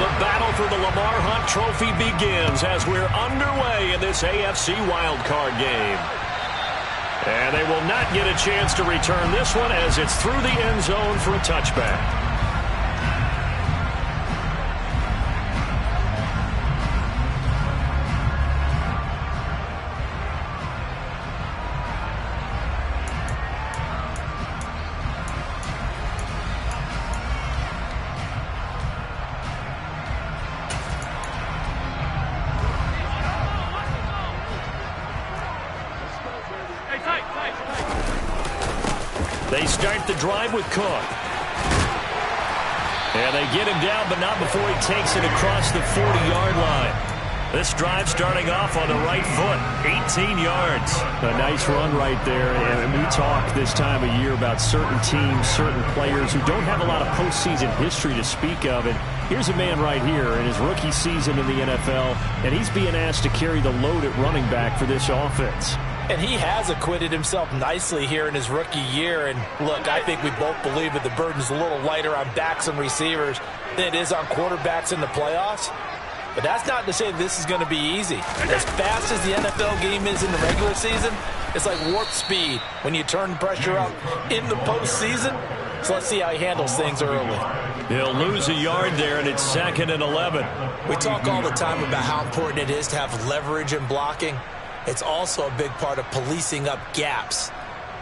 The battle for the Lamar Hunt Trophy begins as we're underway in this AFC wildcard game. And they will not get a chance to return this one as it's through the end zone for a touchback. They start the drive with Cook. And they get him down, but not before he takes it across the 40-yard line. This drive starting off on the right foot, 18 yards. A nice run right there. And we talk this time of year about certain teams, certain players who don't have a lot of postseason history to speak of. And here's a man right here in his rookie season in the NFL, and he's being asked to carry the load at running back for this offense. And he has acquitted himself nicely here in his rookie year. And look, I think we both believe that the burden's a little lighter on backs and receivers than it is on quarterbacks in the playoffs. But that's not to say this is going to be easy. As fast as the NFL game is in the regular season, it's like warp speed when you turn the pressure up in the postseason. So let's see how he handles things early. He'll lose a yard there, and it's 2nd and 11. We talk all the time about how important it is to have leverage in blocking. It's also a big part of policing up gaps.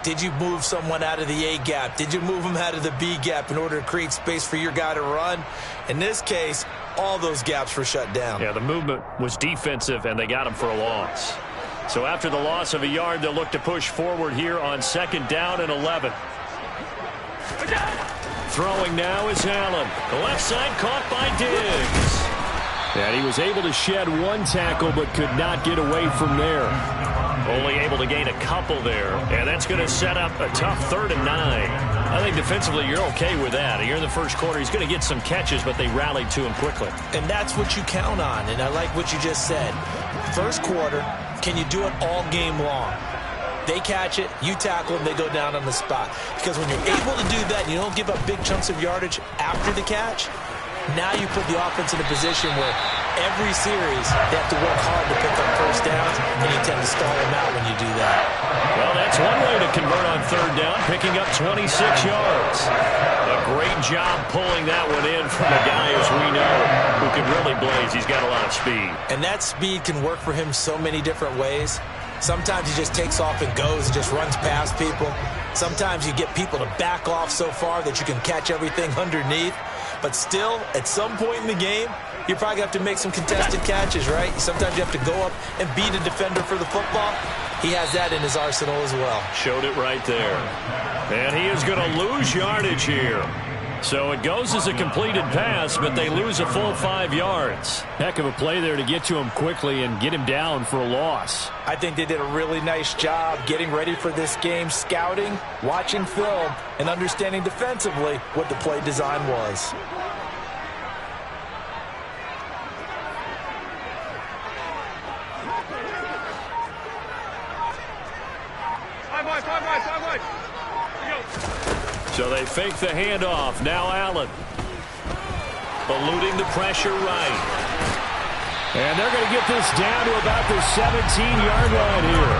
Did you move someone out of the A gap? Did you move them out of the B gap in order to create space for your guy to run? In this case, all those gaps were shut down. Yeah, the movement was defensive, and they got him for a loss. So after the loss of a yard, they'll look to push forward here on 2nd down and 11. Throwing now is Allen. The left side caught by Diggs. And he was able to shed one tackle but could not get away from there. Only able to gain a couple there. And that's going to set up a tough 3rd and 9. I think defensively you're okay with that. Here in the first quarter, he's going to get some catches, but they rallied to him quickly. And that's what you count on, and I like what you just said. First quarter, can you do it all game long? They catch it, you tackle them, they go down on the spot. Because when you're able to do that and you don't give up big chunks of yardage after the catch, now you put the offense in a position where every series they have to work hard to pick up first downs, and you tend to stall them out when you do that. Well, that's one way to convert on 3rd down, picking up 26 yards. A great job pulling that one in from a guy, as we know, who can really blaze. He's got a lot of speed. And that speed can work for him so many different ways. Sometimes he just takes off and goes and just runs past people. Sometimes you get people to back off so far that you can catch everything underneath. But still, at some point in the game, you're probably going to have to make some contested catches, right? Sometimes you have to go up and beat a defender for the football. He has that in his arsenal as well. Showed it right there. And he is going to lose yardage here. So it goes as a completed pass, but they lose a full 5 yards. Heck of a play there to get to him quickly and get him down for a loss. I think they did a really nice job getting ready for this game, scouting, watching film, and understanding defensively what the play design was. So they fake the handoff. Now Allen. Eluding the pressure right. And they're going to get this down to about the 17-yard line here.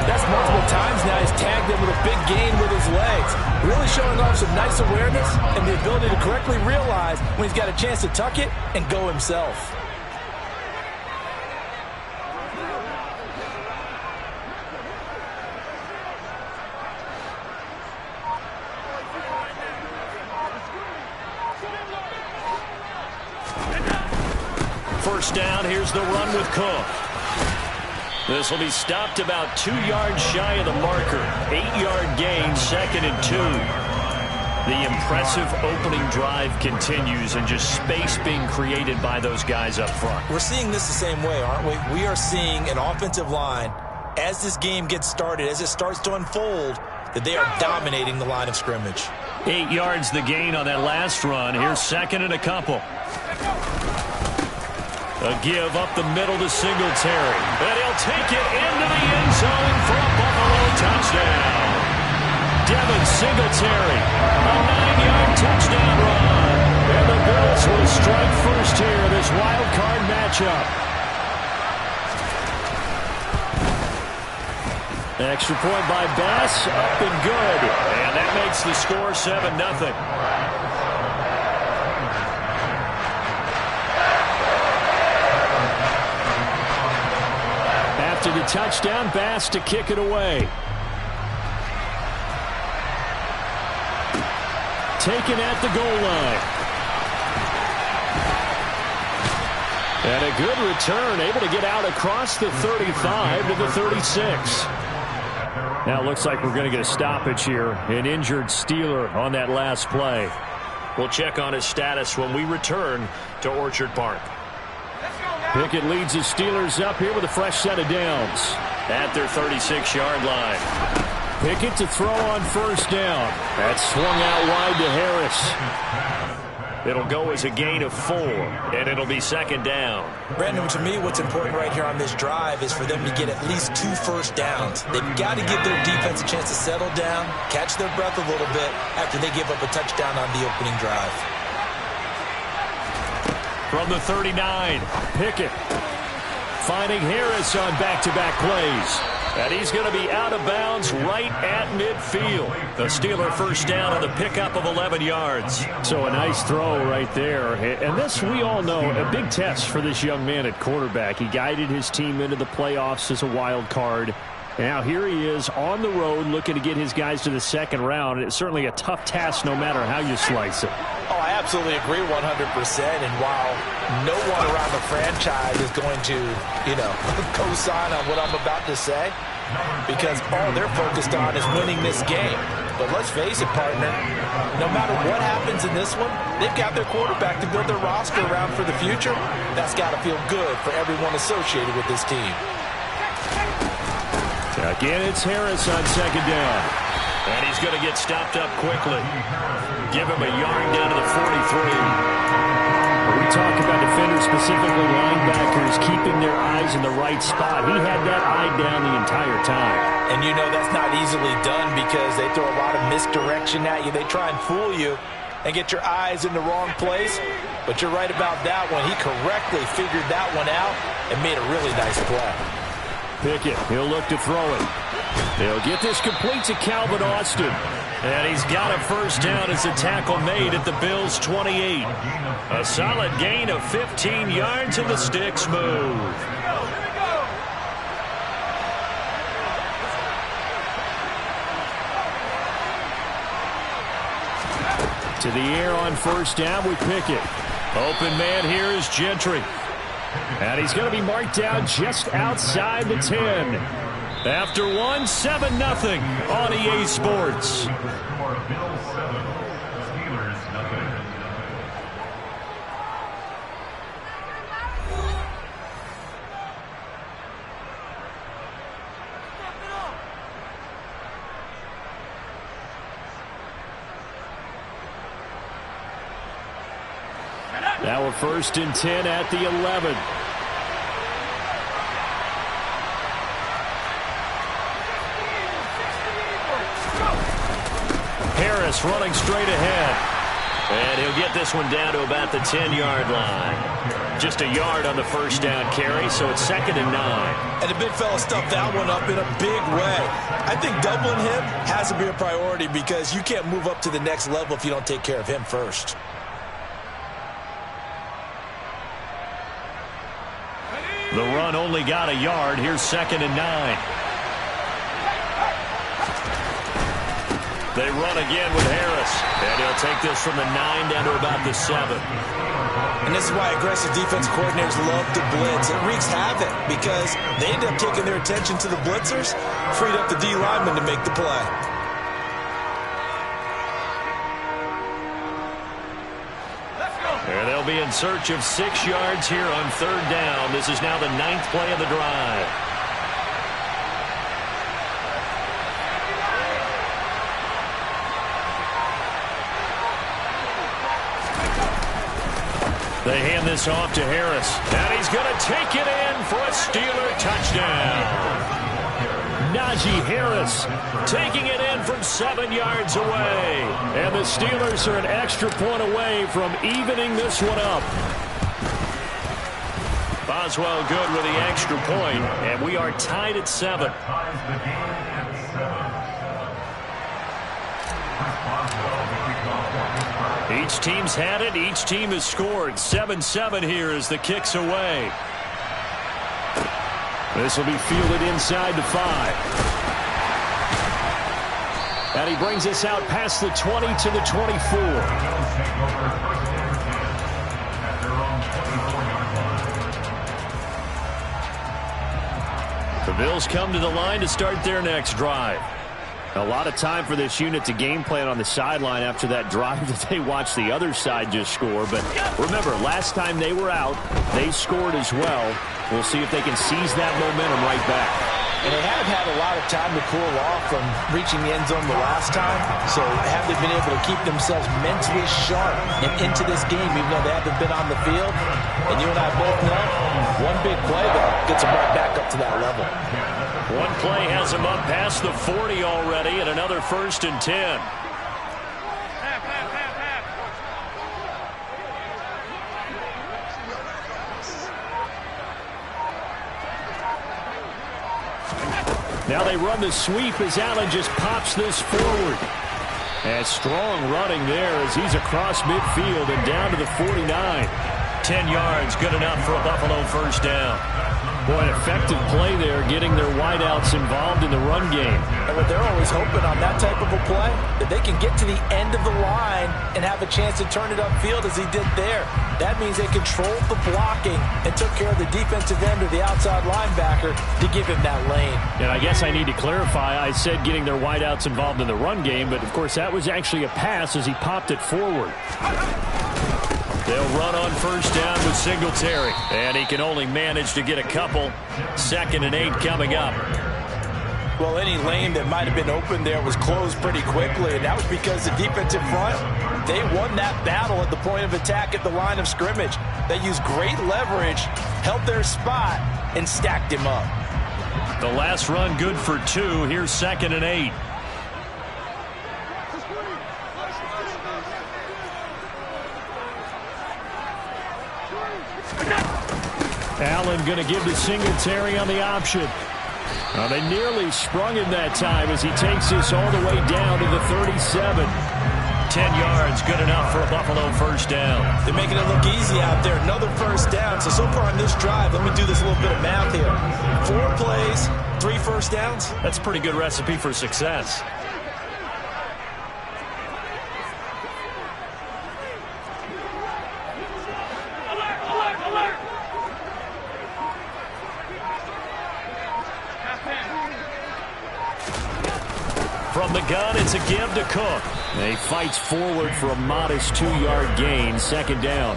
That's multiple times now. He's tagged him with a big gain with his legs. Really showing off some nice awareness and the ability to correctly realize when he's got a chance to tuck it and go himself. First down, here's the run with Cook. This will be stopped about 2 yards shy of the marker. 8-yard gain, 2nd and 2. The impressive opening drive continues and just space being created by those guys up front. We're seeing this the same way, aren't we? We are seeing an offensive line, as this game gets started, as it starts to unfold, that they are dominating the line of scrimmage. 8 yards the gain on that last run. Here's 2nd and a couple. A give up the middle to Singletary. And he'll take it into the end zone for a Buffalo touchdown. Devin Singletary, a 9-yard touchdown run. And the Bills will strike first matchup. Extra point by Bass, up and good. And that makes the score 7-0. After the touchdown, Bass to kick it away. Taken at the goal line. And a good return, able to get out across the 35 to the 36. Now it looks like we're going to get a stoppage here. An injured Steeler on that last play. We'll check on his status when we return to Orchard Park. Pickett leads the Steelers up here with a fresh set of downs. At their 36-yard line. Pickett to throw on first down. That swung out wide to Harris. It'll go as a gain of 4, and it'll be second down. Brandon, to me, what's important right here on this drive is for them to get at least 2 first downs. They've got to give their defense a chance to settle down, catch their breath a little bit after they give up a touchdown on the opening drive. From the 39, Pickett finding Harris on back-to-back plays. and he's going to be out of bounds right at midfield. The Steeler first down on the pickup of 11 yards. So a nice throw right there. And this, we all know, a big test for this young man at quarterback. He guided his team into the playoffs as a wild card. Now here he is on the road looking to get his guys to the second round. It's certainly a tough task no matter how you slice it. Oh, I absolutely agree 100%. And while no one around the franchise is going to, co-sign on what I'm about to say, because all they're focused on is winning this game. But let's face it, partner, no matter what happens in this one, they've got their quarterback to build their roster around for the future. That's got to feel good for everyone associated with this team. Again, it's Harris on second down. And he's going to get stopped up quickly. Give him a yard down to the 43. We talk about defenders, specifically linebackers, keeping their eyes in the right spot. He had that eye down the entire time. And that's not easily done because they throw a lot of misdirection at you. They try and fool you and get your eyes in the wrong place. But you're right about that one. He correctly figured that one out and made a really nice play. Pickett, he'll look to throw it. He'll get this complete to Calvin Austin. And he's got a first down as a tackle made at the Bills' 28. A solid gain of 15 yards and the sticks move. To the air on first down with Pickett. Open man here is Gentry. And he's going to be marked down just outside the 10. After 7-0 on EA Sports. Now we're 1st and 10 at the 11. Harris running straight ahead. And he'll get this one down to about the 10-yard line. Just a yard on the first down carry, so it's 2nd and 9. And the big fella stuffed that one up in a big way. I think doubling him has to be a priority because you can't move up to the next level if you don't take care of him first. The run only got a yard. Here's 2nd and 9. They run again with Harris. And he'll take this from the 9 down to about the 7. And this is why aggressive defense coordinators love to blitz. It wreaks havoc because they end up taking their attention to the blitzers, freed up the D lineman to make the play. And they'll be in search of 6 yards here on 3rd down. This is now the 9th play of the drive. They hand this off to Harris. And he's going to take it in for a Steeler touchdown. Najee Harris taking it in from 7 yards away. And the Steelers are an extra point away from evening this one up. Boswell good with the extra point, and we are tied at 7. Each team's had it. Each team has scored. 7-7 here as the kick's away. This will be fielded inside the 5. And he brings us out past the 20 to the 24. The Bills come to the line to start their next drive. A lot of time for this unit to game plan on the sideline after that drive that they watched the other side just score. But remember, last time they were out, they scored as well. We'll see if they can seize that momentum right back. And they have had a lot of time to cool off from reaching the end zone the last time. So have they been able to keep themselves mentally sharp and into this game, even though they haven't been on the field? And you and I both know, one big play, though, gets them right back up to that level. One play has them up past the 40 already, and another 1st and 10. Now they run the sweep as Allen just pops this forward. And strong running there as he's across midfield and down to the 49. 10 yards, good enough for a Buffalo 1st down. Boy, an effective play there, getting their wideouts involved in the run game. And what they're always hoping on that type of a play, that they can get to the end of the line and have a chance to turn it upfield as he did there. That means they controlled the blocking and took care of the defensive end or the outside linebacker to give him that lane. And I guess I need to clarify, I said getting their wideouts involved in the run game, but of course that was actually a pass as he popped it forward. They'll run on 1st down with Singletary, and he can only manage to get a couple. 2nd and 8 coming up. Well, any lane that might have been open there was closed pretty quickly, and that was because the defensive front, they won that battle at the point of attack at the line of scrimmage. They used great leverage, held their spot, and stacked him up. The last run good for 2. Here's 2nd and 8. Allen going to give to Singletary on the option. They nearly sprung him that time as he takes this all the way down to the 37. 10 yards, good enough for a Buffalo 1st down. They're making it look easy out there. Another 1st down. So far on this drive, let me do this little bit of math here. 4 plays, 3 1st downs. That's a pretty good recipe for success. From the gun, it's a give to Cook. He fights forward for a modest 2-yard gain, 2nd down.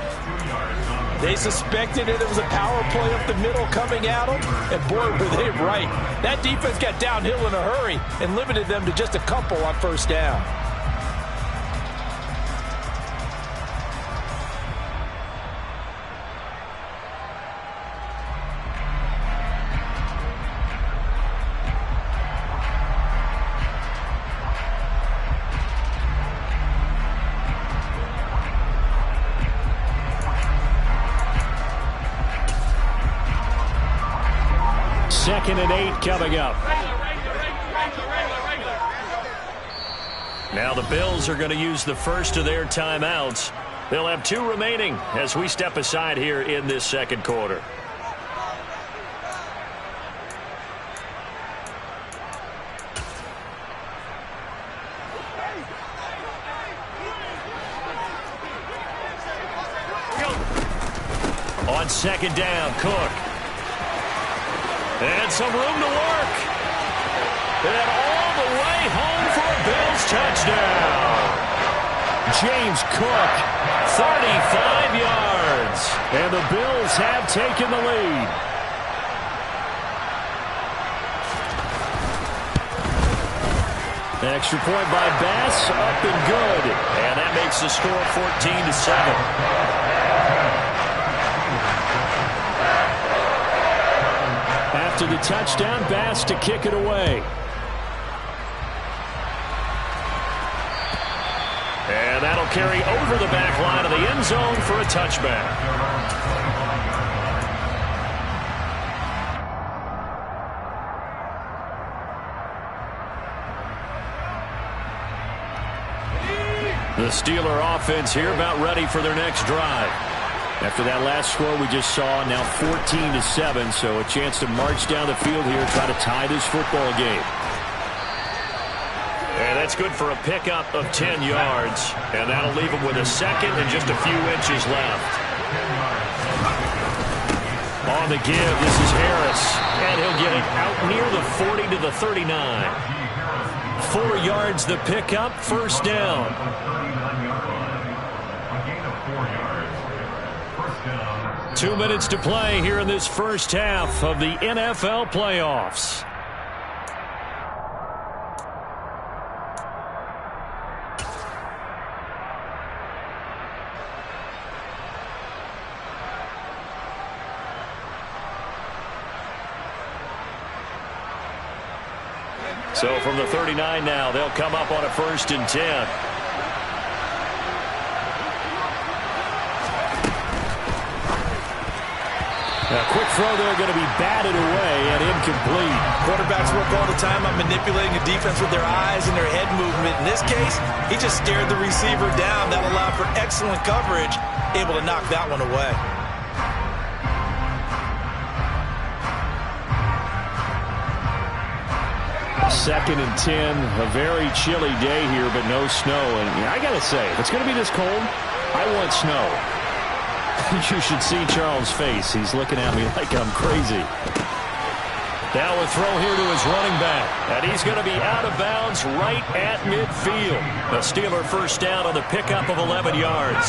They suspected it was a power play up the middle coming at them, and boy, were they right. That defense got downhill in a hurry and limited them to just a couple on 1st down. Second and 8 coming up. Now the Bills are going to use the first of their timeouts. They'll have 2 remaining as we step aside here in this 2nd quarter. On 2nd down, Cook. And some room to work. And all the way home for a Bills touchdown. James Cook, 35 yards. And the Bills have taken the lead. Extra point by Bass, up and good. And that makes the score 14-7. After the touchdown, Bass to kick it away. And that'll carry over the back line of the end zone for a touchback. The Steeler offense here about ready for their next drive. After that last score we just saw, now 14-7, so a chance to march down the field here, try to tie this football game. And that's good for a pickup of 10 yards, and that'll leave them with a second and just a few inches left. On the give, this is Harris, and he'll get it out near the 40 to the 39. 4 yards the pickup, first down. 2 minutes to play here in this first half of the NFL playoffs. So from the 39 now, they'll come up on a 1st and 10. A quick throw there, going to be batted away and incomplete. Quarterbacks work all the time on manipulating the defense with their eyes and their head movement. In this case, he just stared the receiver down. That allowed for excellent coverage, able to knock that one away. Second and 10, a very chilly day here, but no snow. And I got to say, if it's going to be this cold, I want snow. You should see Charles' face. He's looking at me like I'm crazy. Now a throw here to his running back. And he's going to be out of bounds right at midfield. A Steeler first down on the pickup of 11 yards.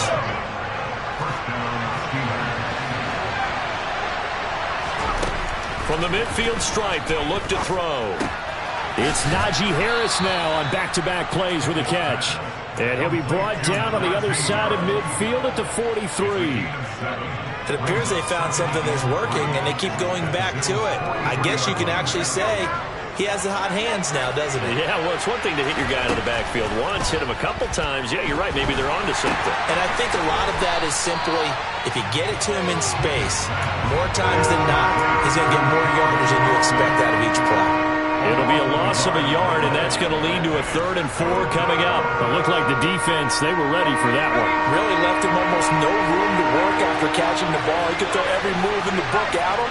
From the midfield stripe, they'll look to throw. It's Najee Harris now on back-to-back plays with a catch. And he'll be brought down on the other side of midfield at the 43. It appears they found something that's working, and they keep going back to it. I guess you can actually say he has the hot hands now, doesn't he? Yeah, well, it's one thing to hit your guy out of the backfield once, hit him a couple times. Yeah, you're right. Maybe they're onto something. And I think a lot of that is simply if you get it to him in space, more times than not, he's going to get more yardage than you expect out of each play. It'll be a loss of a yard, and that's going to lead to a 3rd and 4 coming up. It looked like the defense, they were ready for that one. Really left him almost no room to work after catching the ball. He could throw every move in the book at him.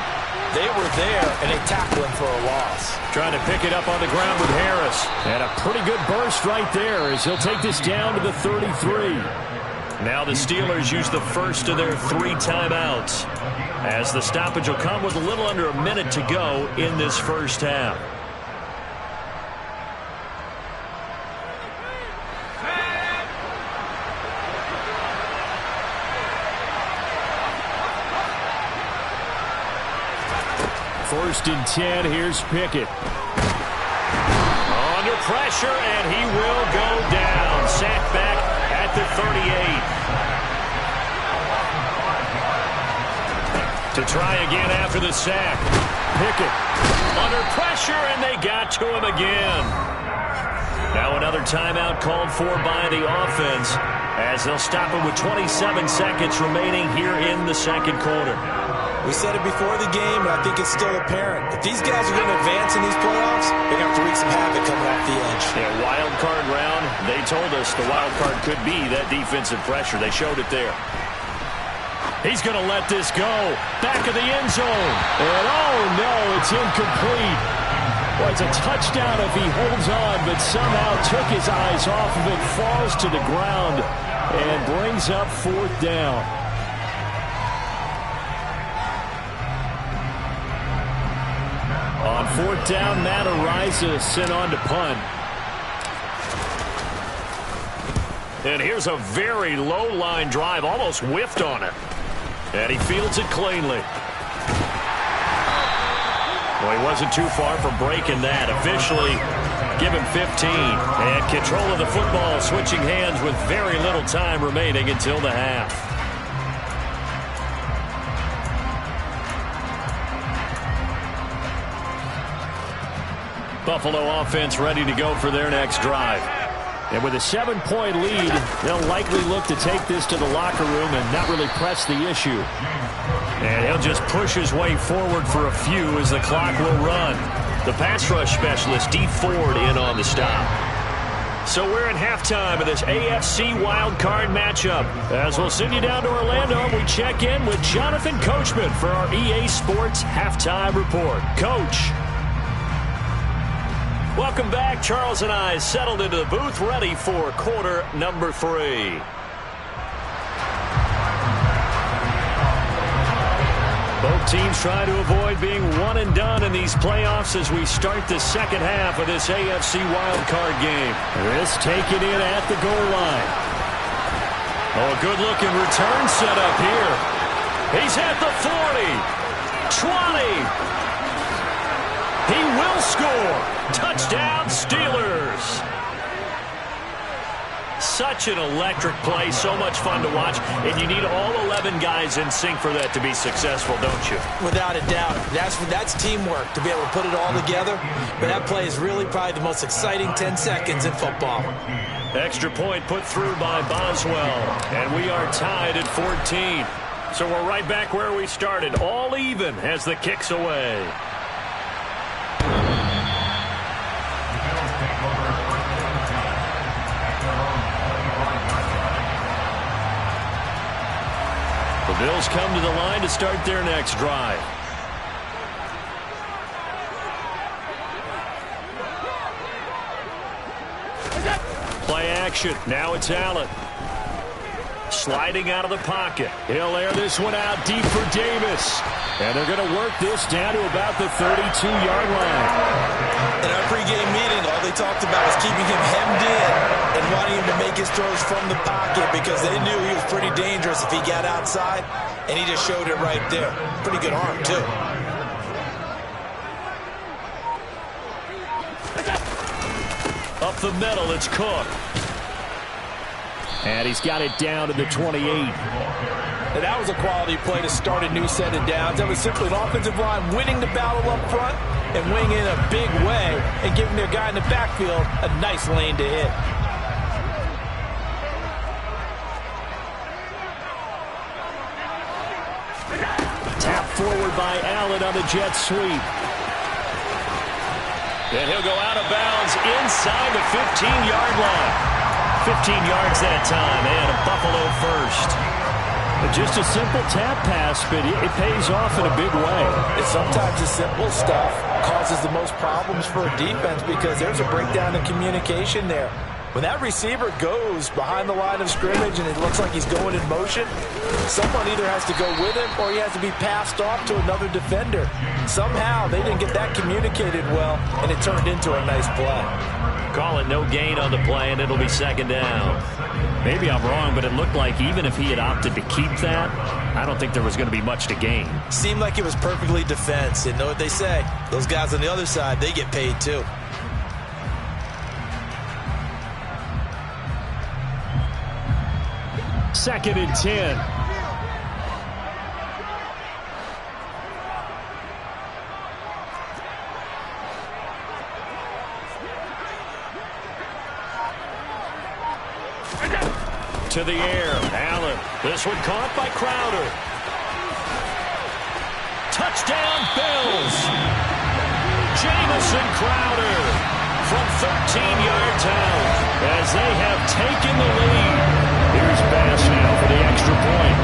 They were there, and they tackled him for a loss. Trying to pick it up on the ground with Harris. And a pretty good burst right there as he'll take this down to the 33. Now the Steelers use the first of their 3 timeouts, as the stoppage will come with a little under a minute to go in this first half. First and 10, here's Pickett. Under pressure, and he will go down. Sacked back at the 38. To try again after the sack. Pickett under pressure, and they got to him again. Now another timeout called for by the offense, as they'll stop him with 27 seconds remaining here in the second quarter. We said it before the game, and I think it's still apparent. If these guys are going to advance in these playoffs, they're going to have to wreak some havoc coming off the edge. Yeah, wild card round. They told us the wild card could be that defensive pressure. They showed it there. He's going to let this go. Back of the end zone. And oh no, it's incomplete. Well, it's a touchdown if he holds on, but somehow took his eyes off of it, falls to the ground, and brings up 4th down. On 4th down, Matt Ariza sent on to punt. And here's a very low-line drive, almost whiffed on it. And he fields it cleanly. Well, he wasn't too far from breaking that. Officially, give him 15. And control of the football, switching hands with very little time remaining until the half. Buffalo offense ready to go for their next drive. And with a 7-point lead, they'll likely look to take this to the locker room and not really press the issue. And he'll just push his way forward for a few as the clock will run. The pass rush specialist, D. Ford, in on the stop. So we're at halftime of this AFC wildcard matchup. As we'll send you down to Orlando, we check in with Jonathan Coachman for our EA Sports Halftime Report. Coach. Welcome back. Charles and I settled into the booth, ready for quarter number 3. Both teams try to avoid being one and done in these playoffs as we start the second half of this AFC wildcard game. This taken in at the goal line. Oh, a good-looking return set up here. He's at the 40, 20. He will score. Touchdown, Steelers. Such an electric play, so much fun to watch, and you need all 11 guys in sync for that to be successful, don't you? Without a doubt. That's teamwork, to be able to put it all together. But that play is really probably the most exciting 10 seconds in football. Extra point put through by Boswell, and we are tied at 14. So we're right back where we started, all even as the kick's away. The Bills come to the line to start their next drive. Play action. Now it's Allen. Sliding out of the pocket. He'll air this one out deep for Davis. And they're going to work this down to about the 32-yard line. In our pregame meeting, all they talked about was keeping him hemmed in and wanting him to make his throws from the pocket because they knew he was pretty dangerous if he got outside, and he just showed it right there. Pretty good arm, too. Up the middle, it's Cook. And he's got it down to the 28. And that was a quality play to start a new set of downs. That was simply an offensive line winning the battle up front and winning in a big way and giving their guy in the backfield a nice lane to hit. Tap forward by Allen on the jet sweep. And he'll go out of bounds inside the 15-yard line. 15 yards that time, and a Buffalo first. Just a simple tap pass, but it pays off in a big way. And sometimes the simple stuff causes the most problems for a defense because there's a breakdown in communication there. When that receiver goes behind the line of scrimmage and it looks like he's going in motion, someone either has to go with him or he has to be passed off to another defender. Somehow they didn't get that communicated well, and it turned into a nice play. Call it no gain on the play, and it'll be second down. Maybe I'm wrong, but it looked like even if he had opted to keep that, I don't think there was going to be much to gain. Seemed like it was perfectly defense. And know what they say? Those guys on the other side, they get paid too. Second and 10. To the air, Allen. This one caught by Crowder. Touchdown, Bills. Jamison Crowder from 13 yards out as they have taken the lead. Here's Bass now for the extra point.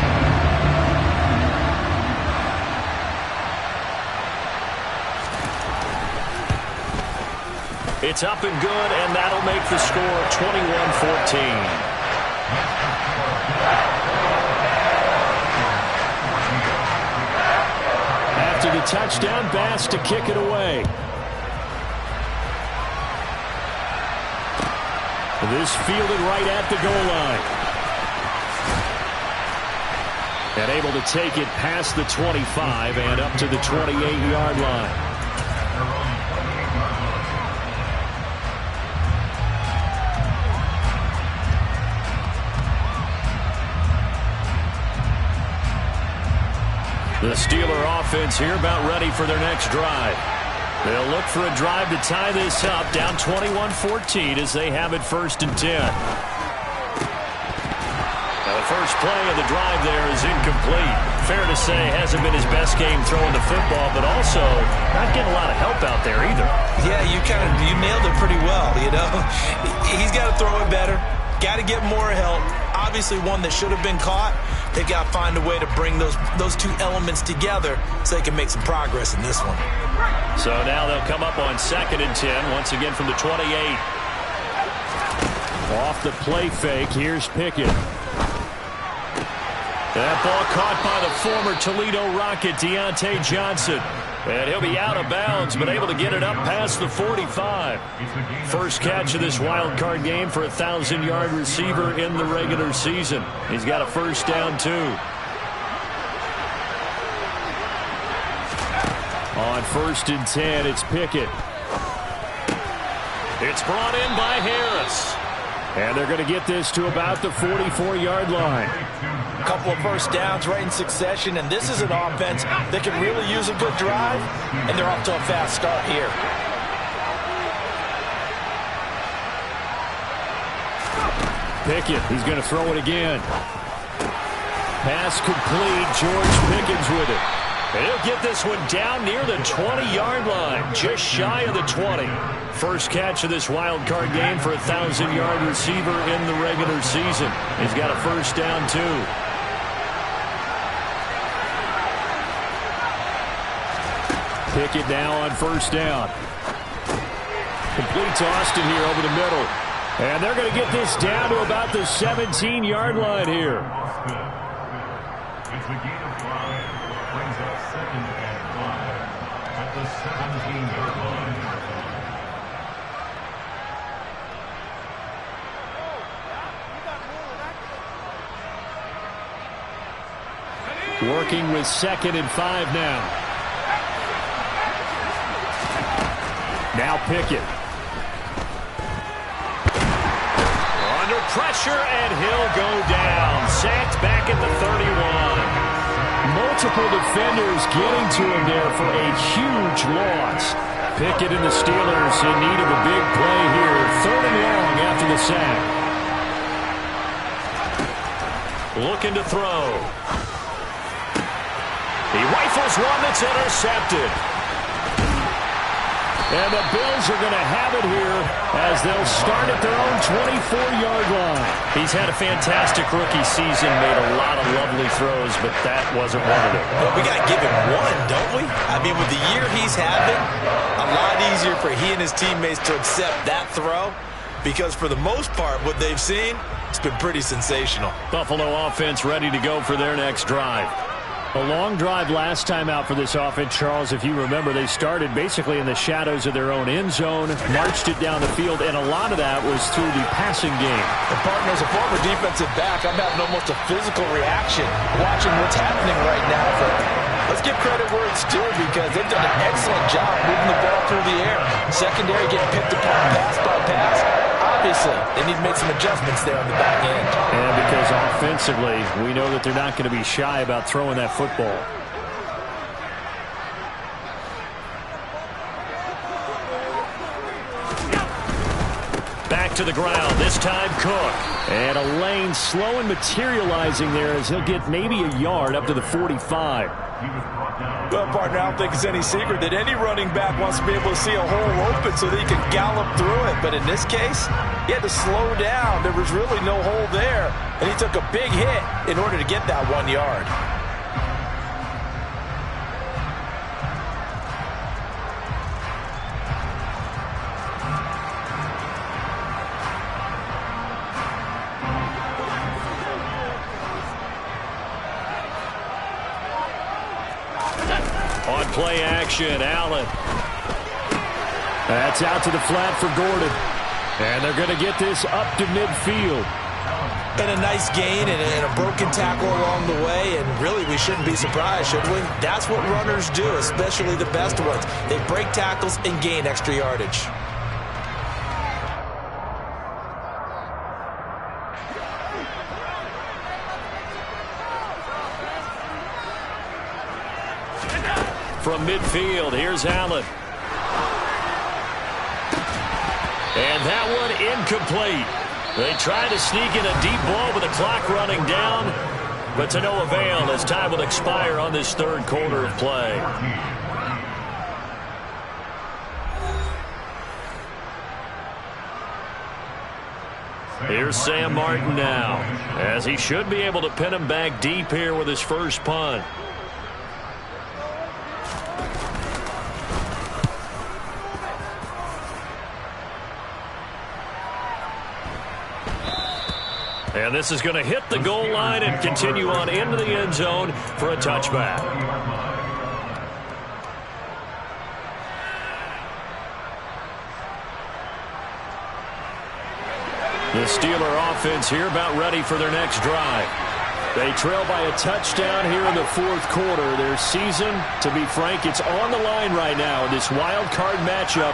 It's up and good, and that'll make the score 21-14. After the touchdown, Bass to kick it away. This fielded right at the goal line. And able to take it past the 25 and up to the 28-yard line. The Steeler offense here about ready for their next drive. They'll look for a drive to tie this up, down 21-14 as they have it 1st and 10. Now the first play of the drive there is incomplete. Fair to say, hasn't been his best game throwing the football, but also not getting a lot of help out there either. Yeah, you nailed it pretty well, you know. He's got to throw it better. Got to get more help. Obviously one that should have been caught. They've got to find a way to bring those two elements together so they can make some progress in this one. So now they'll come up on 2nd and 10, once again from the 28. Off the play fake, here's Pickett. That ball caught by the former Toledo Rocket, Deontay Johnson. And he'll be out of bounds, but able to get it up past the 45. First catch of this wild card game for a 1,000-yard receiver in the regular season. He's got a first down, too. On 1st and 10, it's Pickett. It's brought in by Harris. And they're going to get this to about the 44-yard line. A couple of first downs right in succession, and this is an offense that can really use a good drive, and they're off to a fast start here. Pickett, he's going to throw it again. Pass complete, George Pickens with it. And he'll get this one down near the 20-yard line, just shy of the 20. First catch of this wild card game for a 1,000-yard receiver in the regular season. He's got a first down, too. Pickett now on first down. Complete to Austin here over the middle. And they're going to get this down to about the 17-yard line here. It's a gain of 5. Brings up 2nd and 5 at the 17-yard line. Working with 2nd and 5 now. Now Pickett. Under pressure, and he'll go down. Sacked back at the 31. Multiple defenders getting to him there for a huge loss. Pickett and the Steelers in need of a big play here. 3rd and long after the sack. Looking to throw. He rifles one that's intercepted. And the Bills are going to have it here as they'll start at their own 24-yard line. He's had a fantastic rookie season, made a lot of lovely throws, but that wasn't one of them. Well, we got to give him one, don't we? I mean, with the year he's having, a lot easier for he and his teammates to accept that throw because for the most part, what they've seen, it's been pretty sensational. Buffalo offense ready to go for their next drive. A long drive last time out for this offense, Charles. If you remember, they started basically in the shadows of their own end zone, marched it down the field, and a lot of that was through the passing game. And partner, as a former defensive back, I'm having almost a physical reaction watching what's happening right now. But let's give credit where it's due because they've done an excellent job moving the ball through the air. Secondary getting picked apart pass by pass. Obviously, they need to make some adjustments there on the back end. And because offensively, we know that they're not going to be shy about throwing that football. Back to the ground, this time Cook. And a lane slow and materializing there as he'll get maybe a yard up to the 45. Well, partner, I don't think it's any secret that any running back wants to be able to see a hole open so that he can gallop through it. But in this case, he had to slow down. There was really no hole there. And he took a big hit in order to get that 1 yard. On play action, Allen. That's out to the flat for Gordon. And they're going to get this up to midfield. And a nice gain and a broken tackle along the way. And really, we shouldn't be surprised, should we? That's what runners do, especially the best ones. They break tackles and gain extra yardage. From midfield, here's Allen. And that one incomplete. They try to sneak in a deep ball with the clock running down, but to no avail as time will expire on this third quarter of play. Here's Sam Martin now, as he should be able to pin him back deep here with his first punt. And this is going to hit the goal line and continue on into the end zone for a touchback. The Steeler offense here about ready for their next drive. They trail by a touchdown here in the fourth quarter. Their season, to be frank, it's on the line right now in this wild card matchup.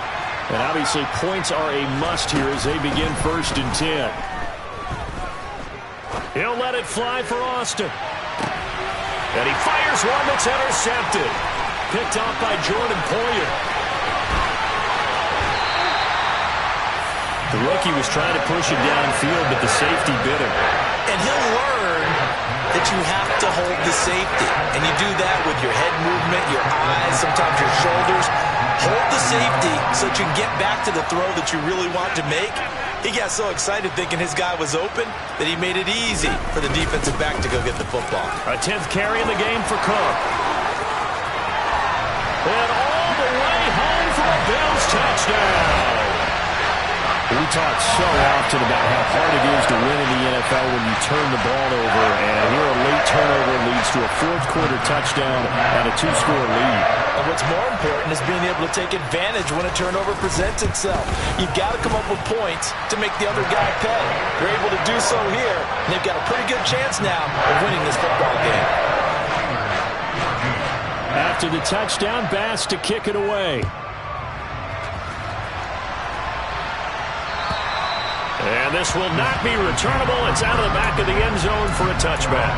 And obviously points are a must here as they begin 1st and 10. He'll let it fly for Austin. And he fires one that's intercepted. Picked off by Jordan Poyer. The rookie was trying to push him downfield, but the safety bit him. And he'll learn that you have to hold the safety. And you do that with your head movement, your eyes, sometimes your shoulders. Hold the safety so that you can get back to the throw that you really want to make. He got so excited thinking his guy was open that he made it easy for the defensive back to go get the football. A 10th carry in the game for Cook. And all the way home for a Bills touchdown. We talk so often about how hard it is to win in the NFL when you turn the ball over, and here a late turnover leads to a fourth quarter touchdown and a 2-score lead. And what's more important is being able to take advantage when a turnover presents itself. You've got to come up with points to make the other guy pay. They're able to do so here, and they've got a pretty good chance now of winning this football game. After the touchdown, Bass to kick it away. And this will not be returnable. It's out of the back of the end zone for a touchback.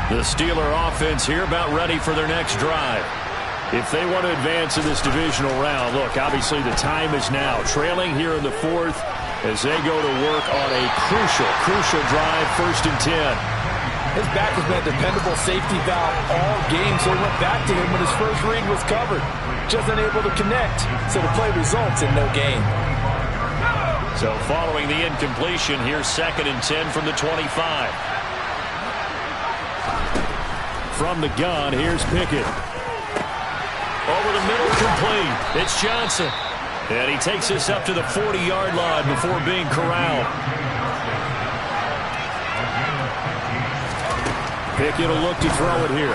The Steeler offense here about ready for their next drive. If they want to advance in this divisional round, look, obviously the time is now. Trailing here in the fourth, as they go to work on a crucial drive, 1st and 10. His back has been a dependable safety valve all game, so he went back to him when his first read was covered. Just unable to connect, so the play results in no gain. So following the incompletion, here's 2nd and 10 from the 25. From the gun, here's Pickett. Over the middle, complete. It's Johnson. And he takes this up to the 40-yard line before being corralled. Pickett will look to throw it here.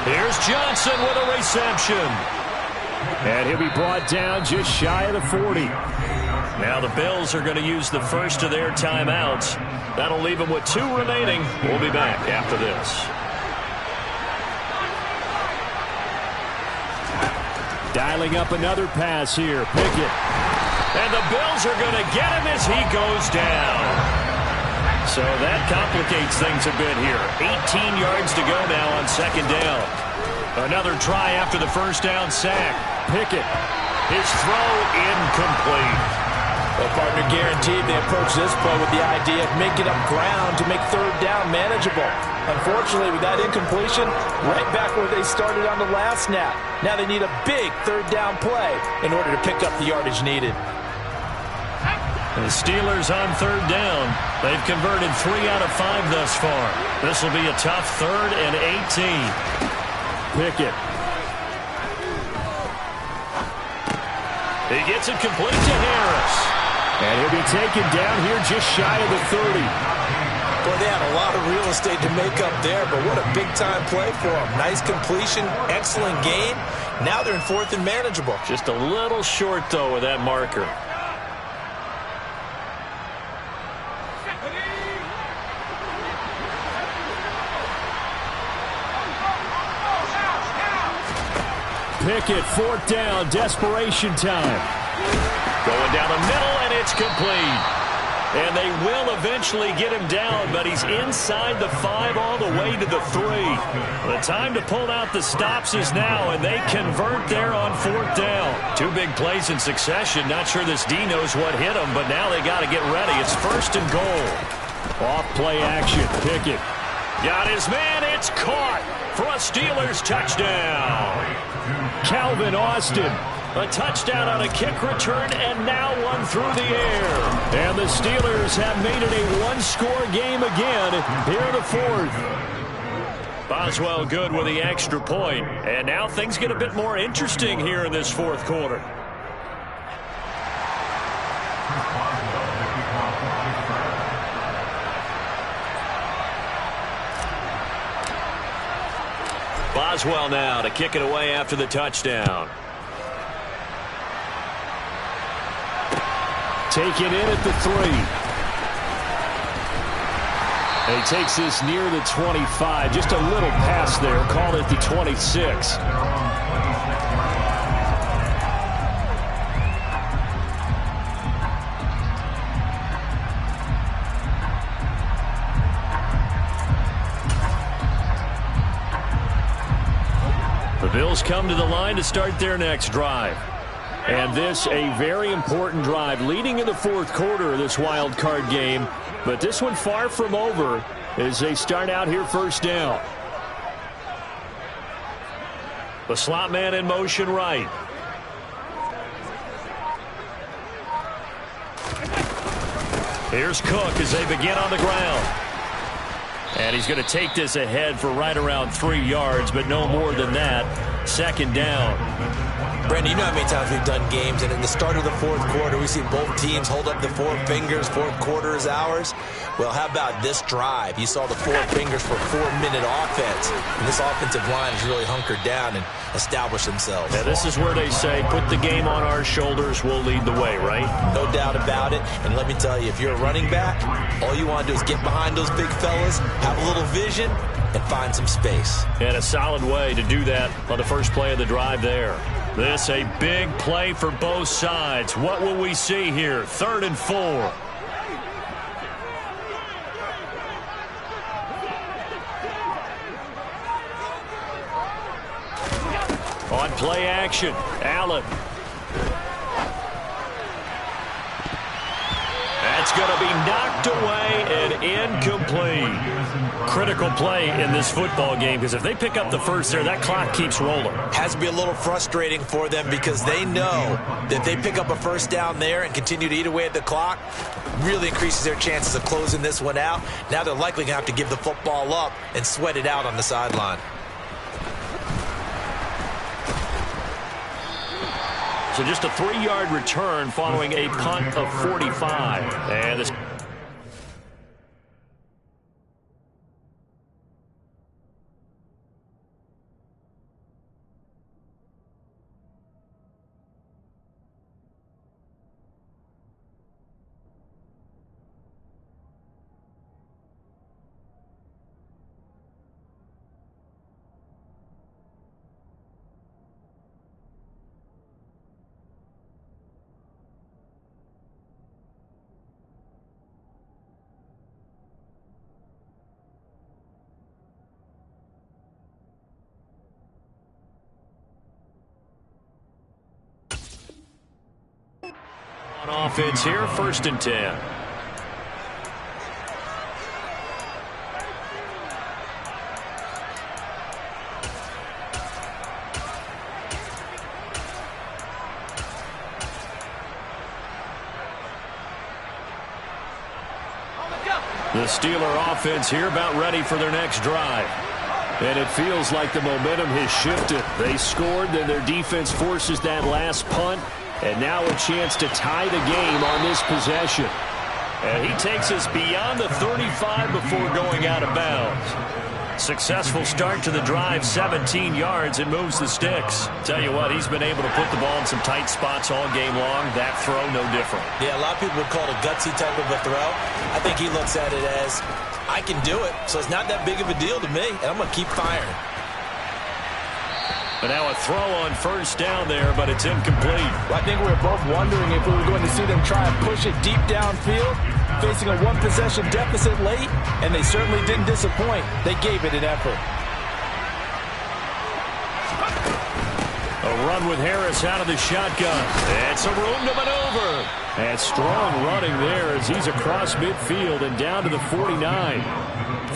Here's Johnson with a reception. And he'll be brought down just shy of the 40. Now the Bills are going to use the first of their timeouts. That'll leave them with 2 remaining. We'll be back after this. Dialing up another pass here. Pickett. And the Bills are going to get him as he goes down. So that complicates things a bit here. 18 yards to go now on 2nd down. Another try after the first down sack. Pickett. His throw incomplete. Well, partner, guaranteed they approach this play with the idea of making up ground to make 3rd down manageable. Unfortunately, with that incompletion, right back where they started on the last snap. Now they need a big 3rd down play in order to pick up the yardage needed. The Steelers on 3rd down. They've converted 3 out of 5 thus far. This will be a tough 3rd and 18. Pickett. He gets it complete to Harris. And he'll be taken down here just shy of the 30. Boy, they had a lot of real estate to make up there, but what a big-time play for them. Nice completion, excellent gain. Now they're in 4th and manageable. Just a little short, though, with that marker. Pickett, 4th down, desperation time. Going down the middle, and it's complete. And they will eventually get him down, but he's inside the 5 all the way to the 3. The time to pull out the stops is now, and they convert there on 4th down. 2 big plays in succession. Not sure this D knows what hit him, but now they got to get ready. It's 1st and goal. Off play action. Pickett. Got his man. It's caught for a Steelers touchdown. Calvin Austin. A touchdown on a kick return, and now one through the air. And the Steelers have made it a 1-score game again here in the 4th. Boswell good with the extra point. And now things get a bit more interesting here in this 4th quarter. Boswell now to kick it away after the touchdown. Taken in at the 3. And he takes this near the 25. Just a little pass there. Call it the 26. The Bills come to the line to start their next drive. And this a very important drive leading in the 4th quarter of this wild card game. But this one far from over as they start out here 1st down. The slot man in motion right. Here's Cook as they begin on the ground. And he's going to take this ahead for right around 3 yards, but no more than that. 2nd down. Brandon, you know how many times we've done games, and at the start of the 4th quarter, we've seen both teams hold up the 4 fingers, 4th quarter is ours. Well, how about this drive? You saw the 4 fingers for 4-minute offense, and this offensive line has really hunkered down and established themselves. Yeah, this is where they say, put the game on our shoulders, we'll lead the way, right? No doubt about it, and let me tell you, if you're a running back, all you want to do is get behind those big fellas, have a little vision, and find some space. And a solid way to do that on the first play of the drive there. This a big play for both sides. What will we see here? 3rd and 4. On play action, Allen. That's going to be knocked away and incomplete. Critical play in this football game, because if they pick up the first there, that clock keeps rolling. Has to be a little frustrating for them because they know that they pick up a 1st down there and continue to eat away at the clock, really increases their chances of closing this one out. Now they're likely going to have to give the football up and sweat it out on the sideline. So just a 3-yard return following a punt of 45. And this on offense here, 1st and 10. The Steeler offense here about ready for their next drive. And it feels like the momentum has shifted. They scored, then their defense forces that last punt. And now a chance to tie the game on this possession. And he takes us beyond the 35 before going out of bounds. Successful start to the drive, 17 yards, and moves the sticks. Tell you what, he's been able to put the ball in some tight spots all game long. That throw, no different. Yeah, a lot of people would call it a gutsy type of a throw. I think he looks at it as, I can do it, so it's not that big of a deal to me, and I'm going to keep firing. But now a throw on 1st down there, but it's incomplete. Well, I think we were both wondering if we were going to see them try and push it deep downfield. facing a one-possession deficit late, and they certainly didn't disappoint. They gave it an effort. A run with Harris out of the shotgun. And some room to maneuver. And strong running there as he's across midfield and down to the 49.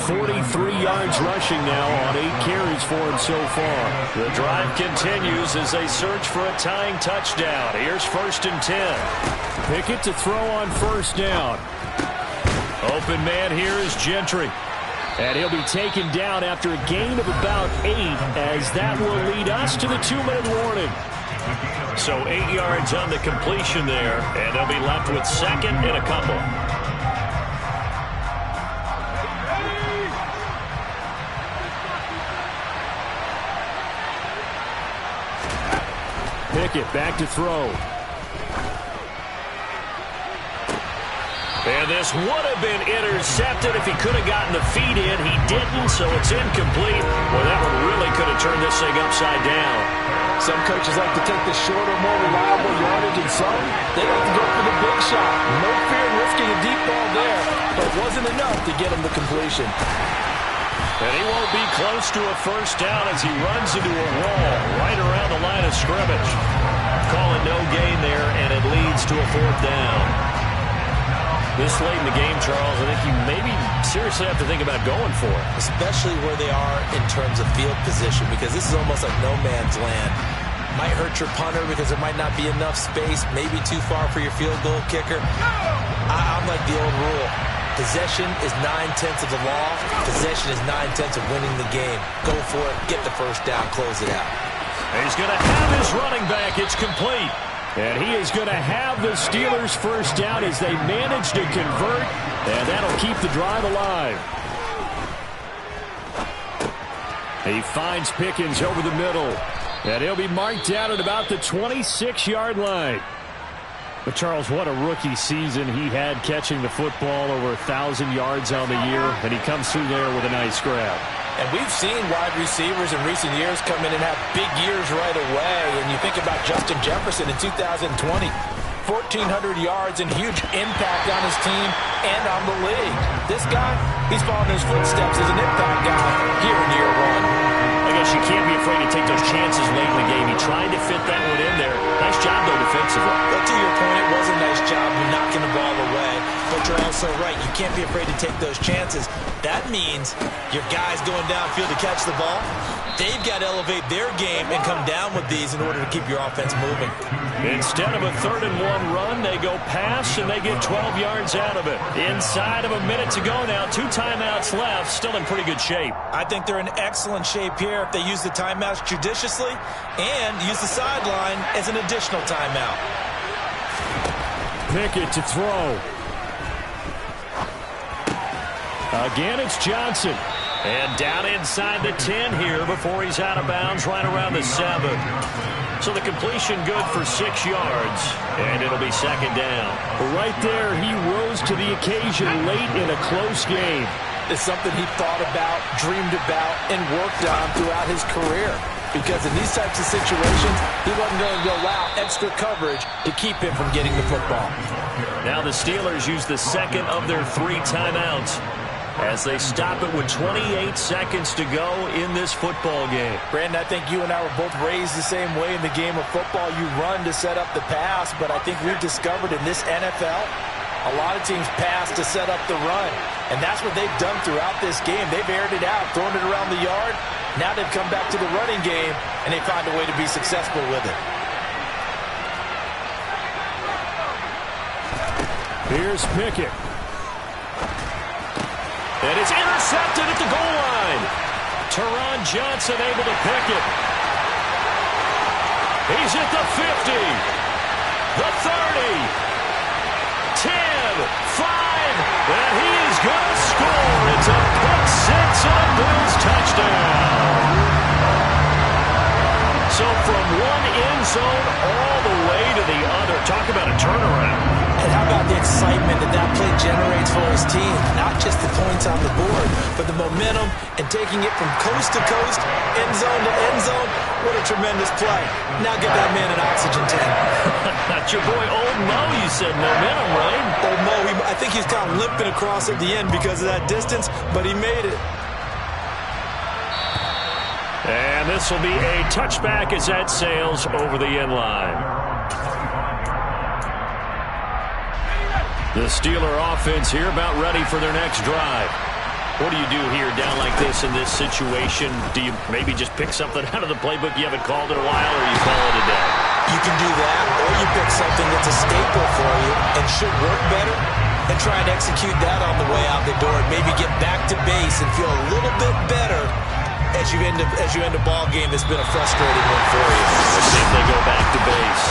43 yards rushing now on 8 carries for him so far. The drive continues as they search for a tying touchdown. Here's 1st and 10. Pickett to throw on 1st down. Open man here is Gentry. And he'll be taken down after a gain of about 8, as that will lead us to the 2-minute warning. So 8 yards on the completion there, and they'll be left with 2nd and a couple. Pickett back to throw. And this would have been intercepted if he could have gotten the feet in. He didn't, so it's incomplete. Well, that one really could have turned this thing upside down. Some coaches like to take the shorter, more reliable yardage, and some, they like to go for the big shot. No fear in risking a deep ball there, but it wasn't enough to get him the completion. And he won't be close to a 1st down as he runs into a wall right around the line of scrimmage. Calling no gain there, and it leads to a 4th down. This late in the game, Charles, I think you maybe seriously have to think about going for it. Especially where they are in terms of field position, because this is almost like no man's land. Might hurt your punter because there might not be enough space, maybe too far for your field goal kicker. I'm like the old rule. Possession is 9/10 of the law. Possession is 9/10 of winning the game. Go for it, get the 1st down, close it out. He's going to have his running back. It's complete. And he is going to have the Steelers' 1st down as they manage to convert, and that'll keep the drive alive. He finds Pickens over the middle, and he'll be marked down at about the 26-yard line. But, Charles, what a rookie season he had, catching the football over 1,000 yards on the year, and he comes through there with a nice grab. And we've seen wide receivers in recent years come in and have big years right away. And you think about Justin Jefferson in 2020, 1,400 yards and huge impact on his team and on the league. This guy, he's following his footsteps as an impact guy here in year 1. I guess you can't be afraid to take those chances late in the game. He tried to fit that one in there. Nice job, though, defensively. But to your point, it was a nice job of knocking the ball away. But you're also right. You can't be afraid to take those chances. That means your guys going downfield to catch the ball, they've got to elevate their game and come down with these in order to keep your offense moving. Instead of a 3rd and 1 run, they go pass, and they get 12 yards out of it. Inside of a minute to go now, 2 timeouts left, still in pretty good shape. I think they're in excellent shape here if they use the timeouts judiciously and use the sideline as an additional timeout. Pickett to throw. Again, it's Johnson. And down inside the 10 here before he's out of bounds right around the 7. So the completion good for 6 yards, and it'll be 2nd down. Right there, he rose to the occasion late in a close game. It's something he thought about, dreamed about, and worked on throughout his career. Because in these types of situations, he wasn't going to allow extra coverage to keep him from getting the football. Now the Steelers use the 2nd of their 3 timeouts as they stop it with 28 seconds to go in this football game. Brandon, I think you and I were both raised the same way in the game of football. You run to set up the pass, but I think we've discovered in this NFL, a lot of teams pass to set up the run. And that's what they've done throughout this game. They've aired it out, thrown it around the yard. Now they've come back to the running game, and they find a way to be successful with it. Here's Pickett. And it's intercepted at the goal line. Teron Johnson able to pick it. He's at the 50, the 30, 10, 5, and he is going to score. It's a pick 6 and a Bills touchdown. So from one end zone all the way to the other. Talk about a turnaround. And how about this? excitement that play generates for his team. Not just the points on the board, but the momentum and taking it from coast to coast, end zone to end zone. What a tremendous play. Now get that man an oxygen tank. That's your boy Old Mo, you said. Momentum, right? Old Mo, I think he's kind of limping across at the end because of that distance, but he made it. And this will be a touchback as that sails over the end line. The Steeler offense here about ready for their next drive. What do you do here down like this in this situation? Do you maybe just pick something out of the playbook you haven't called in a while, or you call it a day? You can do that, or you pick something that's a staple for you and should work better, and try and execute that on the way out the door and maybe get back to base and feel a little bit better as you end a ball game that's been a frustrating one for you. Let's see if they go back to base.